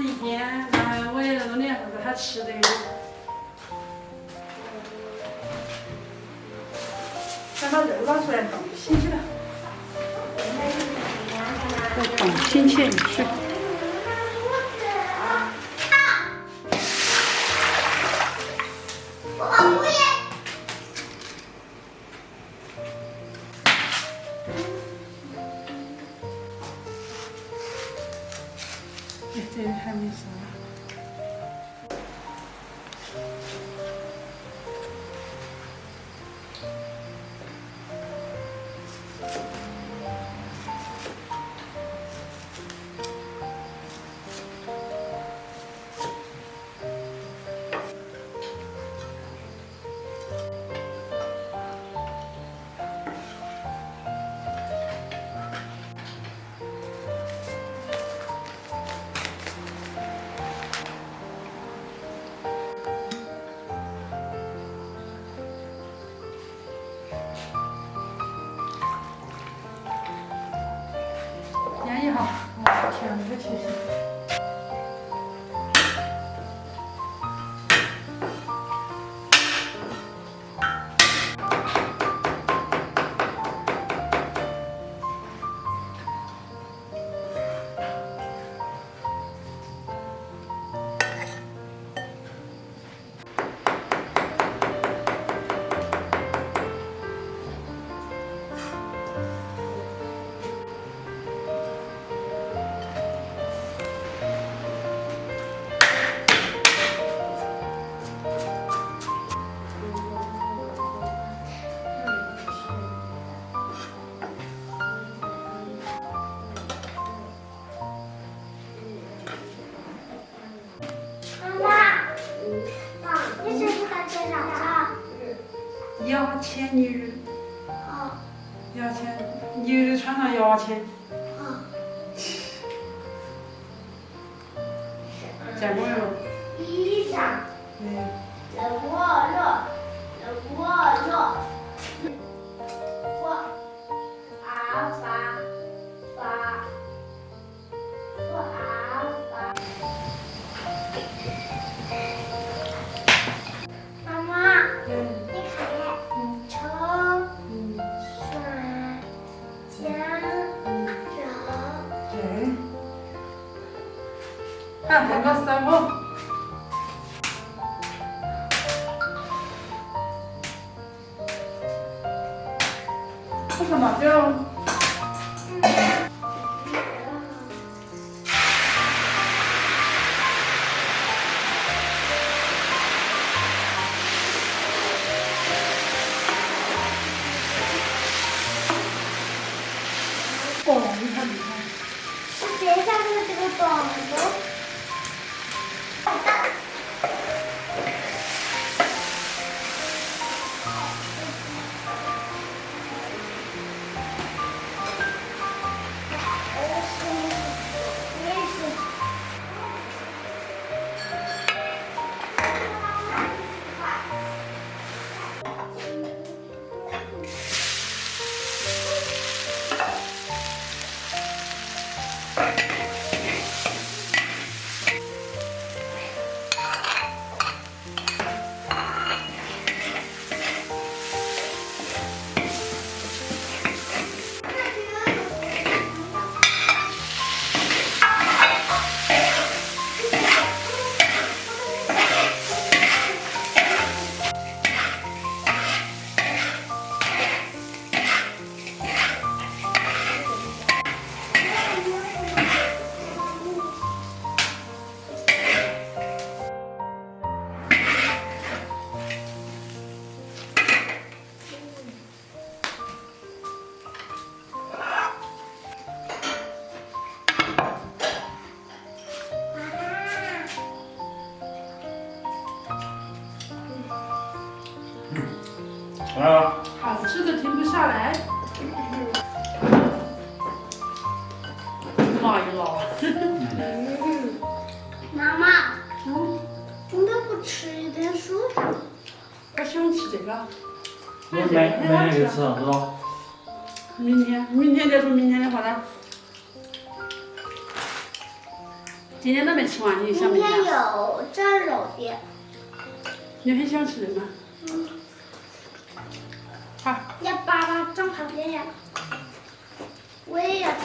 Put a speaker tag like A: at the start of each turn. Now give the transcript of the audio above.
A: 吃一天，然后我也那种年份给他吃的。先把肉拿出来冻醒起来，再冻醒起水。这里还没熟。腌一下，全部切切。牙签牛肉，牙签牛肉穿上牙签，见过没有？
B: 衣裳，妈妈，你看，葱、蒜、姜、肉。
A: 对。看这个师傅。这是麻椒。哦，厉害厉害！
B: 是这下面这个洞洞。好吃的停不下来。辣一辣。妈妈，你都不吃一点薯条？
A: 我喜欢吃这个。
C: 我每天给吃，知道？
A: 明天再说明天的话呢。今天都没吃完，你想
B: 明
A: 不想？
B: 天有蒸肉的。
A: 你很喜欢吃的吗？
B: 嗯，
A: 好，
B: 要爸爸蒸旁边呀。我也要蒸。